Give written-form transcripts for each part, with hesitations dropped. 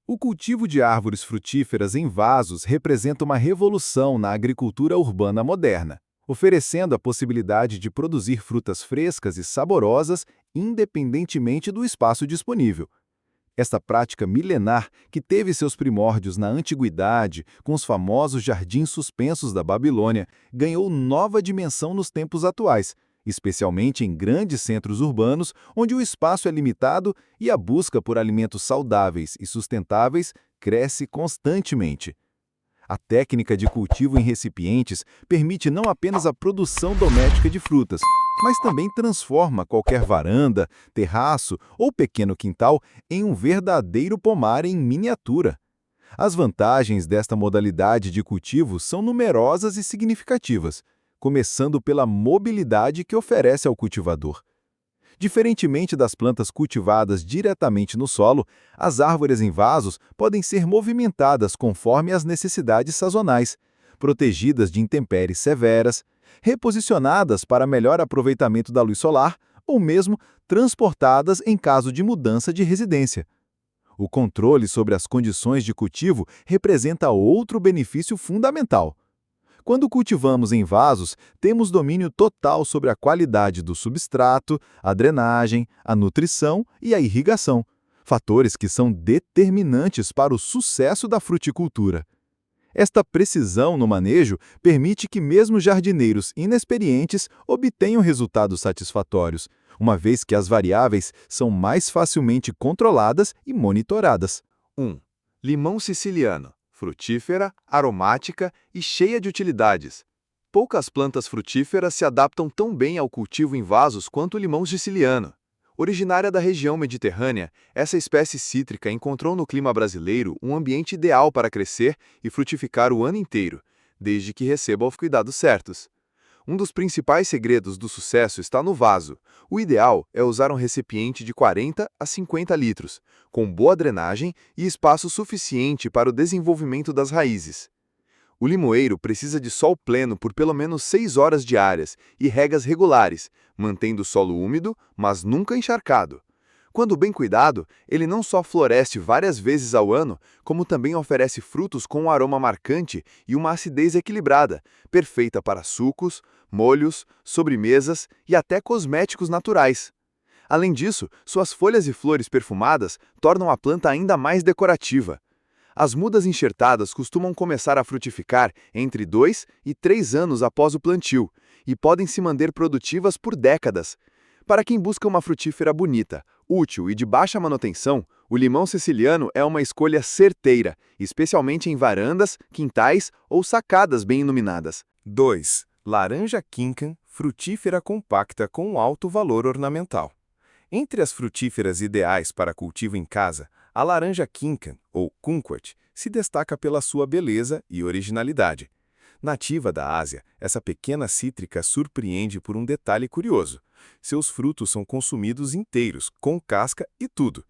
O cultivo de árvores frutíferas em vasos representa uma revolução na agricultura urbana moderna, oferecendo a possibilidade de produzir frutas frescas e saborosas independentemente do espaço disponível. Esta prática milenar, que teve seus primórdios na antiguidade, com os famosos jardins suspensos da Babilônia, ganhou nova dimensão nos tempos atuais, especialmente em grandes centros urbanos, onde o espaço é limitado e a busca por alimentos saudáveis e sustentáveis cresce constantemente. A técnica de cultivo em recipientes permite não apenas a produção doméstica de frutas, mas também transforma qualquer varanda, terraço ou pequeno quintal em um verdadeiro pomar em miniatura. As vantagens desta modalidade de cultivo são numerosas e significativas, começando pela mobilidade que oferece ao cultivador. Diferentemente das plantas cultivadas diretamente no solo, as árvores em vasos podem ser movimentadas conforme as necessidades sazonais, protegidas de intempéries severas, reposicionadas para melhor aproveitamento da luz solar ou mesmo transportadas em caso de mudança de residência. O controle sobre as condições de cultivo representa outro benefício fundamental. Quando cultivamos em vasos, temos domínio total sobre a qualidade do substrato, a drenagem, a nutrição e a irrigação, fatores que são determinantes para o sucesso da fruticultura. Esta precisão no manejo permite que mesmo jardineiros inexperientes obtenham resultados satisfatórios, uma vez que as variáveis são mais facilmente controladas e monitoradas. 1. Limão siciliano. Frutífera, aromática e cheia de utilidades. Poucas plantas frutíferas se adaptam tão bem ao cultivo em vasos quanto o limão siciliano. Originária da região mediterrânea, essa espécie cítrica encontrou no clima brasileiro um ambiente ideal para crescer e frutificar o ano inteiro, desde que receba os cuidados certos. Um dos principais segredos do sucesso está no vaso. O ideal é usar um recipiente de 40 a 50 litros, com boa drenagem e espaço suficiente para o desenvolvimento das raízes. O limoeiro precisa de sol pleno por pelo menos 6 horas diárias e regas regulares, mantendo o solo úmido, mas nunca encharcado. Quando bem cuidado, ele não só floresce várias vezes ao ano, como também oferece frutos com um aroma marcante e uma acidez equilibrada, perfeita para sucos, molhos, sobremesas e até cosméticos naturais. Além disso, suas folhas e flores perfumadas tornam a planta ainda mais decorativa. As mudas enxertadas costumam começar a frutificar entre 2 e 3 anos após o plantio e podem se manter produtivas por décadas. Para quem busca uma frutífera bonita, útil e de baixa manutenção, o limão siciliano é uma escolha certeira, especialmente em varandas, quintais ou sacadas bem iluminadas. 2. Laranja quincan, frutífera compacta com alto valor ornamental. Entre as frutíferas ideais para cultivo em casa, a laranja quincan, ou kumquat, se destaca pela sua beleza e originalidade. Nativa da Ásia, essa pequena cítrica surpreende por um detalhe curioso. Seus frutos são consumidos inteiros, com casca e tudo.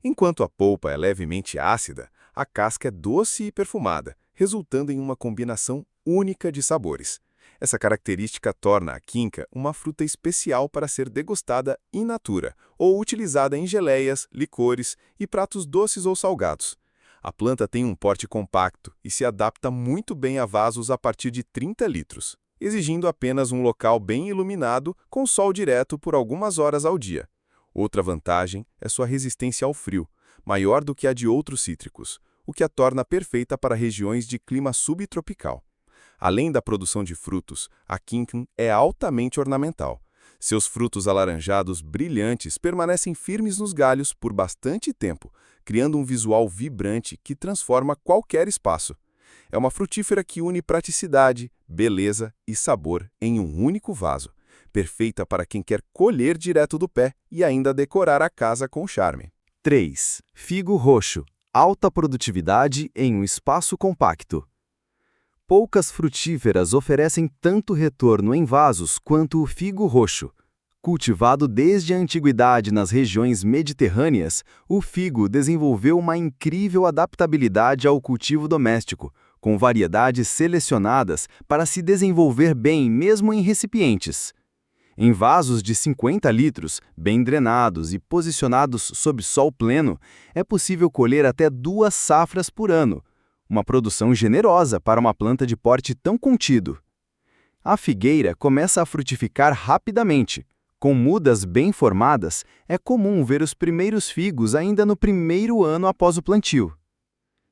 Enquanto a polpa é levemente ácida, a casca é doce e perfumada, resultando em uma combinação única de sabores. Essa característica torna a quinca uma fruta especial para ser degustada in natura ou utilizada em geleias, licores e pratos doces ou salgados. A planta tem um porte compacto e se adapta muito bem a vasos a partir de 30 litros, exigindo apenas um local bem iluminado com sol direto por algumas horas ao dia. Outra vantagem é sua resistência ao frio, maior do que a de outros cítricos, o que a torna perfeita para regiões de clima subtropical. Além da produção de frutos, a quincan é altamente ornamental. Seus frutos alaranjados brilhantes permanecem firmes nos galhos por bastante tempo, criando um visual vibrante que transforma qualquer espaço. É uma frutífera que une praticidade, beleza e sabor em um único vaso, perfeita para quem quer colher direto do pé e ainda decorar a casa com charme. 3. Figo roxo. Alta produtividade em um espaço compacto. Poucas frutíferas oferecem tanto retorno em vasos quanto o figo roxo. Cultivado desde a antiguidade nas regiões mediterrâneas, o figo desenvolveu uma incrível adaptabilidade ao cultivo doméstico, com variedades selecionadas para se desenvolver bem mesmo em recipientes. Em vasos de 50 litros, bem drenados e posicionados sob sol pleno, é possível colher até 2 safras por ano, uma produção generosa para uma planta de porte tão contido. A figueira começa a frutificar rapidamente. Com mudas bem formadas, é comum ver os primeiros figos ainda no primeiro ano após o plantio.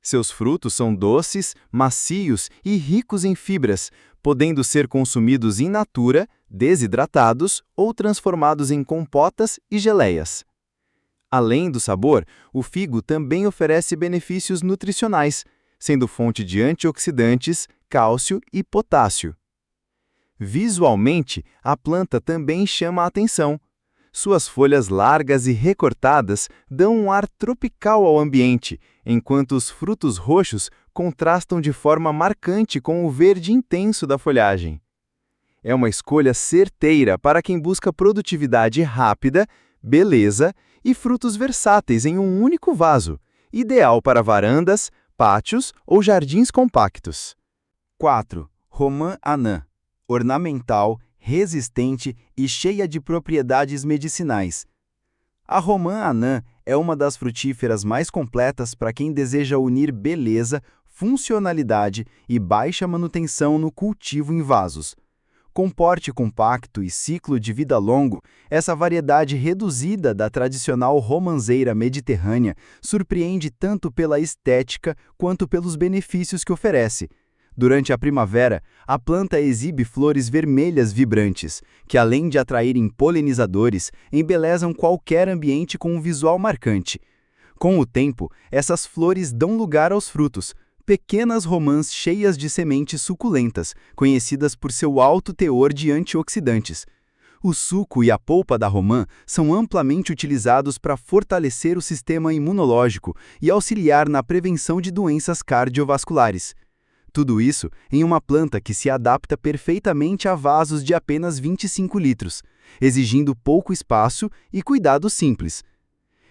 Seus frutos são doces, macios e ricos em fibras, podendo ser consumidos in natura, desidratados ou transformados em compotas e geleias. Além do sabor, o figo também oferece benefícios nutricionais, sendo fonte de antioxidantes, cálcio e potássio. Visualmente, a planta também chama a atenção. Suas folhas largas e recortadas dão um ar tropical ao ambiente, enquanto os frutos roxos contrastam de forma marcante com o verde intenso da folhagem. É uma escolha certeira para quem busca produtividade rápida, beleza e frutos versáteis em um único vaso, ideal para varandas, pátios ou jardins compactos. 4. Romã anã. Ornamental, resistente e cheia de propriedades medicinais. A romã anã é uma das frutíferas mais completas para quem deseja unir beleza, funcionalidade e baixa manutenção no cultivo em vasos. Com porte compacto e ciclo de vida longo, essa variedade reduzida da tradicional romanceira mediterrânea surpreende tanto pela estética quanto pelos benefícios que oferece. Durante a primavera, a planta exibe flores vermelhas vibrantes, que além de atraírem polinizadores, embelezam qualquer ambiente com um visual marcante. Com o tempo, essas flores dão lugar aos frutos, pequenas romãs cheias de sementes suculentas, conhecidas por seu alto teor de antioxidantes. O suco e a polpa da romã são amplamente utilizados para fortalecer o sistema imunológico e auxiliar na prevenção de doenças cardiovasculares. Tudo isso em uma planta que se adapta perfeitamente a vasos de apenas 25 litros, exigindo pouco espaço e cuidado simples.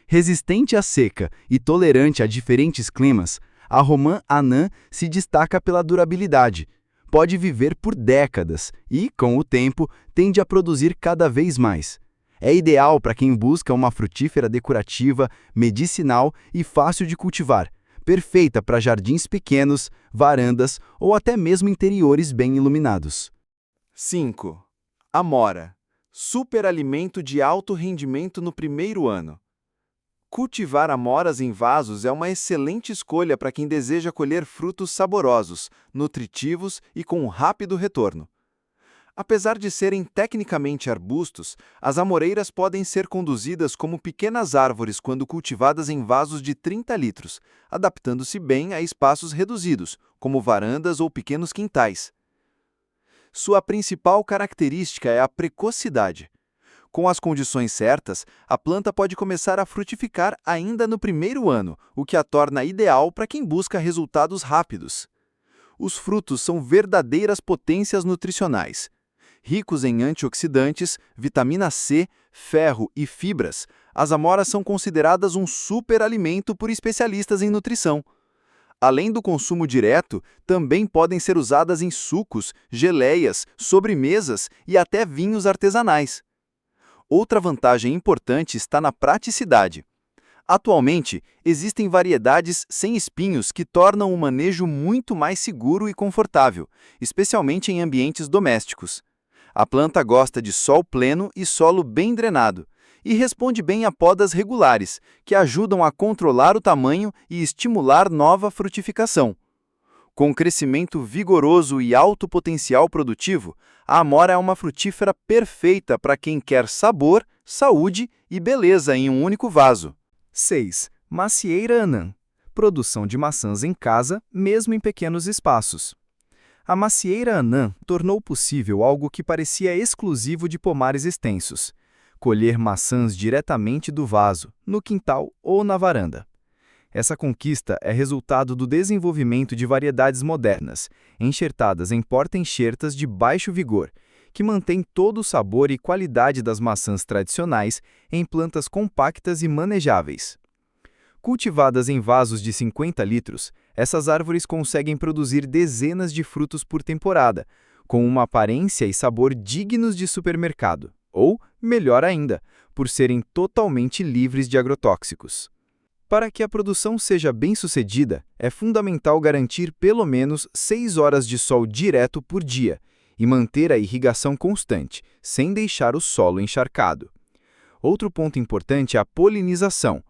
Resistente à seca e tolerante a diferentes climas, a romã anã se destaca pela durabilidade. Pode viver por décadas e, com o tempo, tende a produzir cada vez mais. É ideal para quem busca uma frutífera decorativa, medicinal e fácil de cultivar, perfeita para jardins pequenos, varandas ou até mesmo interiores bem iluminados. 5. Amora. Superalimento de alto rendimento no primeiro ano. Cultivar amoras em vasos é uma excelente escolha para quem deseja colher frutos saborosos, nutritivos e com um rápido retorno. Apesar de serem tecnicamente arbustos, as amoreiras podem ser conduzidas como pequenas árvores quando cultivadas em vasos de 30 litros, adaptando-se bem a espaços reduzidos, como varandas ou pequenos quintais. Sua principal característica é a precocidade. Com as condições certas, a planta pode começar a frutificar ainda no primeiro ano, o que a torna ideal para quem busca resultados rápidos. Os frutos são verdadeiras potências nutricionais. Ricos em antioxidantes, vitamina C, ferro e fibras, as amoras são consideradas um superalimento por especialistas em nutrição. Além do consumo direto, também podem ser usadas em sucos, geleias, sobremesas e até vinhos artesanais. Outra vantagem importante está na praticidade. Atualmente, existem variedades sem espinhos que tornam o manejo muito mais seguro e confortável, especialmente em ambientes domésticos. A planta gosta de sol pleno e solo bem drenado, e responde bem a podas regulares, que ajudam a controlar o tamanho e estimular nova frutificação. Com crescimento vigoroso e alto potencial produtivo, a amora é uma frutífera perfeita para quem quer sabor, saúde e beleza em um único vaso. 6. Macieira anã. Produção de maçãs em casa, mesmo em pequenos espaços. A macieira anã tornou possível algo que parecia exclusivo de pomares extensos: colher maçãs diretamente do vaso, no quintal ou na varanda. Essa conquista é resultado do desenvolvimento de variedades modernas, enxertadas em porta-enxertas de baixo vigor, que mantêm todo o sabor e qualidade das maçãs tradicionais em plantas compactas e manejáveis. Cultivadas em vasos de 50 litros, essas árvores conseguem produzir dezenas de frutos por temporada, com uma aparência e sabor dignos de supermercado, ou, melhor ainda, por serem totalmente livres de agrotóxicos. Para que a produção seja bem-sucedida, é fundamental garantir pelo menos 6 horas de sol direto por dia e manter a irrigação constante, sem deixar o solo encharcado. Outro ponto importante é a polinização.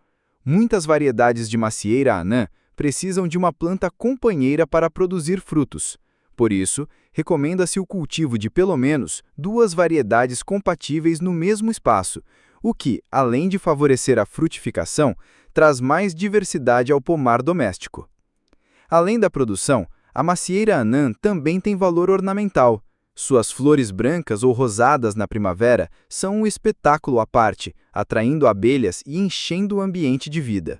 Muitas variedades de macieira anã precisam de uma planta companheira para produzir frutos. Por isso, recomenda-se o cultivo de pelo menos 2 variedades compatíveis no mesmo espaço, o que, além de favorecer a frutificação, traz mais diversidade ao pomar doméstico. Além da produção, a macieira anã também tem valor ornamental. Suas flores brancas ou rosadas na primavera são um espetáculo à parte, atraindo abelhas e enchendo o ambiente de vida.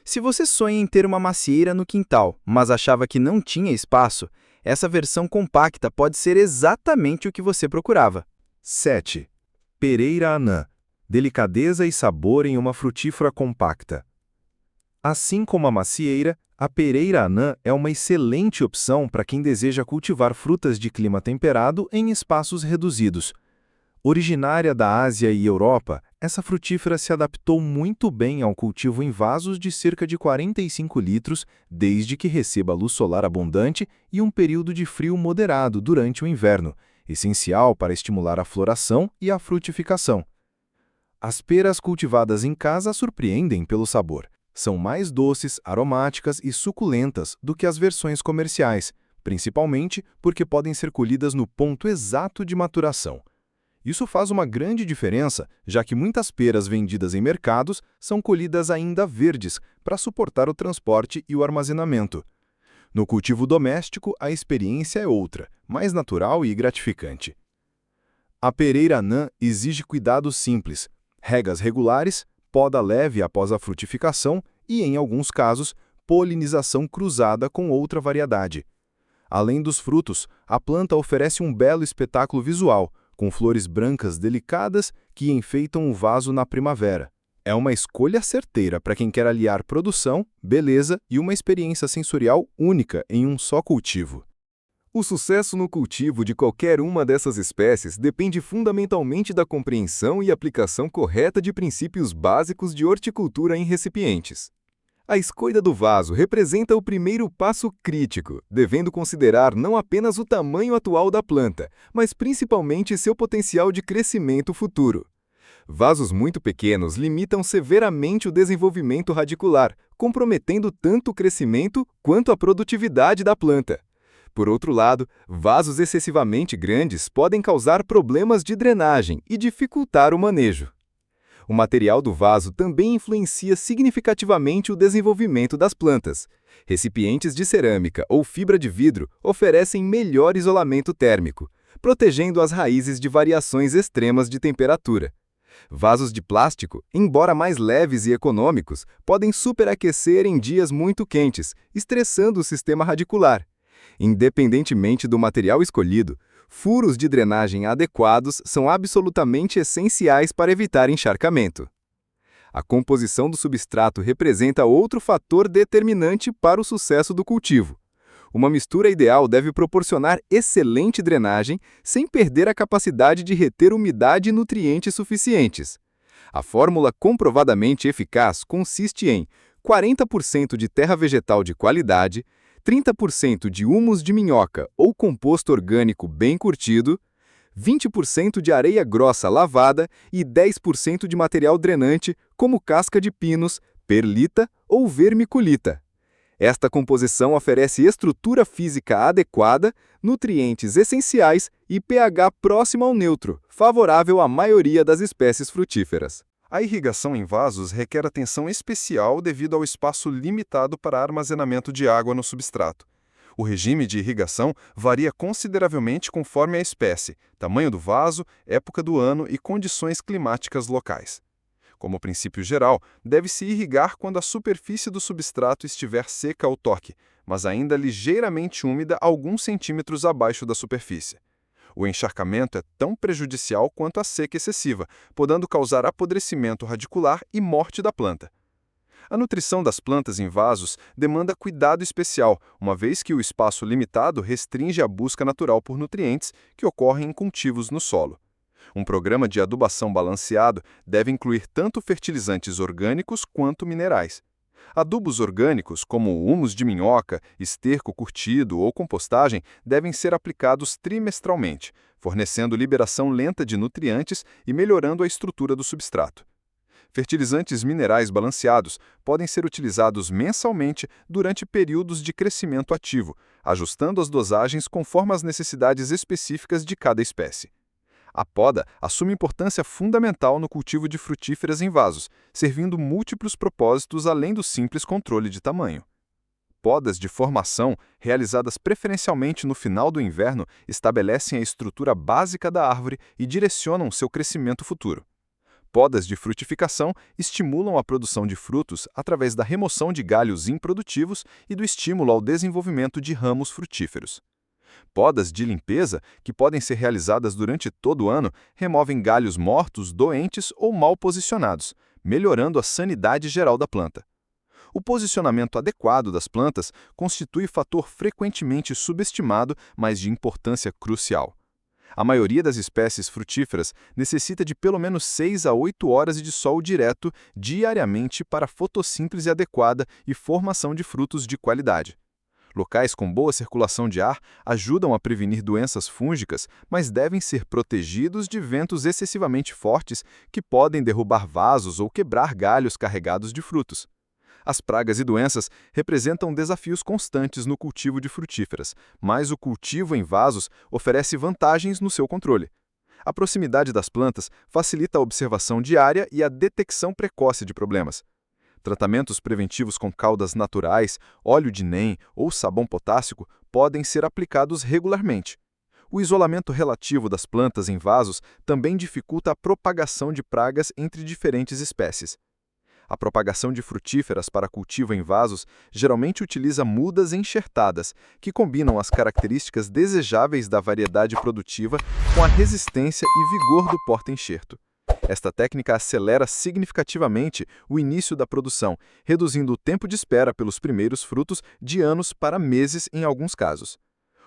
Se você sonha em ter uma macieira no quintal, mas achava que não tinha espaço, essa versão compacta pode ser exatamente o que você procurava. 7. Pereira anã. Delicadeza e sabor em uma frutífera compacta. Assim como a macieira, a pereira anã é uma excelente opção para quem deseja cultivar frutas de clima temperado em espaços reduzidos. Originária da Ásia e Europa, essa frutífera se adaptou muito bem ao cultivo em vasos de cerca de 45 litros, desde que receba luz solar abundante e um período de frio moderado durante o inverno, essencial para estimular a floração e a frutificação. As peras cultivadas em casa surpreendem pelo sabor. São mais doces, aromáticas e suculentas do que as versões comerciais, principalmente porque podem ser colhidas no ponto exato de maturação. Isso faz uma grande diferença, já que muitas peras vendidas em mercados são colhidas ainda verdes para suportar o transporte e o armazenamento. No cultivo doméstico, a experiência é outra, mais natural e gratificante. A pereira anã exige cuidados simples, regas regulares, poda leve após a frutificação e, em alguns casos, polinização cruzada com outra variedade. Além dos frutos, a planta oferece um belo espetáculo visual, com flores brancas delicadas que enfeitam o vaso na primavera. É uma escolha certeira para quem quer aliar produção, beleza e uma experiência sensorial única em um só cultivo. O sucesso no cultivo de qualquer uma dessas espécies depende fundamentalmente da compreensão e aplicação correta de princípios básicos de horticultura em recipientes. A escolha do vaso representa o primeiro passo crítico, devendo considerar não apenas o tamanho atual da planta, mas principalmente seu potencial de crescimento futuro. Vasos muito pequenos limitam severamente o desenvolvimento radicular, comprometendo tanto o crescimento quanto a produtividade da planta. Por outro lado, vasos excessivamente grandes podem causar problemas de drenagem e dificultar o manejo. O material do vaso também influencia significativamente o desenvolvimento das plantas. Recipientes de cerâmica ou fibra de vidro oferecem melhor isolamento térmico, protegendo as raízes de variações extremas de temperatura. Vasos de plástico, embora mais leves e econômicos, podem superaquecer em dias muito quentes, estressando o sistema radicular. Independentemente do material escolhido, furos de drenagem adequados são absolutamente essenciais para evitar encharcamento. A composição do substrato representa outro fator determinante para o sucesso do cultivo. Uma mistura ideal deve proporcionar excelente drenagem sem perder a capacidade de reter umidade e nutrientes suficientes. A fórmula comprovadamente eficaz consiste em 40% de terra vegetal de qualidade, 30% de humus de minhoca ou composto orgânico bem curtido, 20% de areia grossa lavada e 10% de material drenante, como casca de pinos, perlita ou vermiculita. Esta composição oferece estrutura física adequada, nutrientes essenciais e pH próximo ao neutro, favorável à maioria das espécies frutíferas. A irrigação em vasos requer atenção especial devido ao espaço limitado para armazenamento de água no substrato. O regime de irrigação varia consideravelmente conforme a espécie, tamanho do vaso, época do ano e condições climáticas locais. Como princípio geral, deve-se irrigar quando a superfície do substrato estiver seca ao toque, mas ainda ligeiramente úmida alguns centímetros abaixo da superfície. O encharcamento é tão prejudicial quanto a seca excessiva, podendo causar apodrecimento radicular e morte da planta. A nutrição das plantas em vasos demanda cuidado especial, uma vez que o espaço limitado restringe a busca natural por nutrientes que ocorrem em cultivos no solo. Um programa de adubação balanceado deve incluir tanto fertilizantes orgânicos quanto minerais. Adubos orgânicos, como humus de minhoca, esterco curtido ou compostagem, devem ser aplicados trimestralmente, fornecendo liberação lenta de nutrientes e melhorando a estrutura do substrato. Fertilizantes minerais balanceados podem ser utilizados mensalmente durante períodos de crescimento ativo, ajustando as dosagens conforme as necessidades específicas de cada espécie. A poda assume importância fundamental no cultivo de frutíferas em vasos, servindo múltiplos propósitos além do simples controle de tamanho. Podas de formação, realizadas preferencialmente no final do inverno, estabelecem a estrutura básica da árvore e direcionam seu crescimento futuro. Podas de frutificação estimulam a produção de frutos através da remoção de galhos improdutivos e do estímulo ao desenvolvimento de ramos frutíferos. Podas de limpeza, que podem ser realizadas durante todo o ano, removem galhos mortos, doentes ou mal posicionados, melhorando a sanidade geral da planta. O posicionamento adequado das plantas constitui fator frequentemente subestimado, mas de importância crucial. A maioria das espécies frutíferas necessita de pelo menos 6 a 8 horas de sol direto diariamente para fotossíntese adequada e formação de frutos de qualidade. Locais com boa circulação de ar ajudam a prevenir doenças fúngicas, mas devem ser protegidos de ventos excessivamente fortes que podem derrubar vasos ou quebrar galhos carregados de frutos. As pragas e doenças representam desafios constantes no cultivo de frutíferas, mas o cultivo em vasos oferece vantagens no seu controle. A proximidade das plantas facilita a observação diária e a detecção precoce de problemas. Tratamentos preventivos com caudas naturais, óleo de NEM ou sabão potássico podem ser aplicados regularmente. O isolamento relativo das plantas em vasos também dificulta a propagação de pragas entre diferentes espécies. A propagação de frutíferas para cultivo em vasos geralmente utiliza mudas enxertadas, que combinam as características desejáveis da variedade produtiva com a resistência e vigor do porta-enxerto. Esta técnica acelera significativamente o início da produção, reduzindo o tempo de espera pelos primeiros frutos de anos para meses em alguns casos.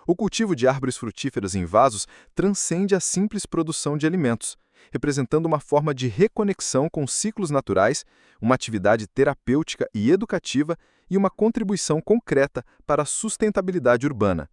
O cultivo de árvores frutíferas em vasos transcende a simples produção de alimentos, representando uma forma de reconexão com ciclos naturais, uma atividade terapêutica e educativa e uma contribuição concreta para a sustentabilidade urbana.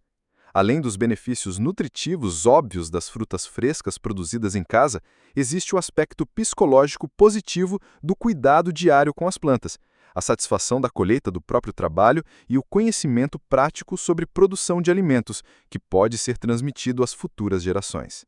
Além dos benefícios nutritivos óbvios das frutas frescas produzidas em casa, existe o aspecto psicológico positivo do cuidado diário com as plantas, a satisfação da colheita do próprio trabalho e o conhecimento prático sobre produção de alimentos, que pode ser transmitido às futuras gerações.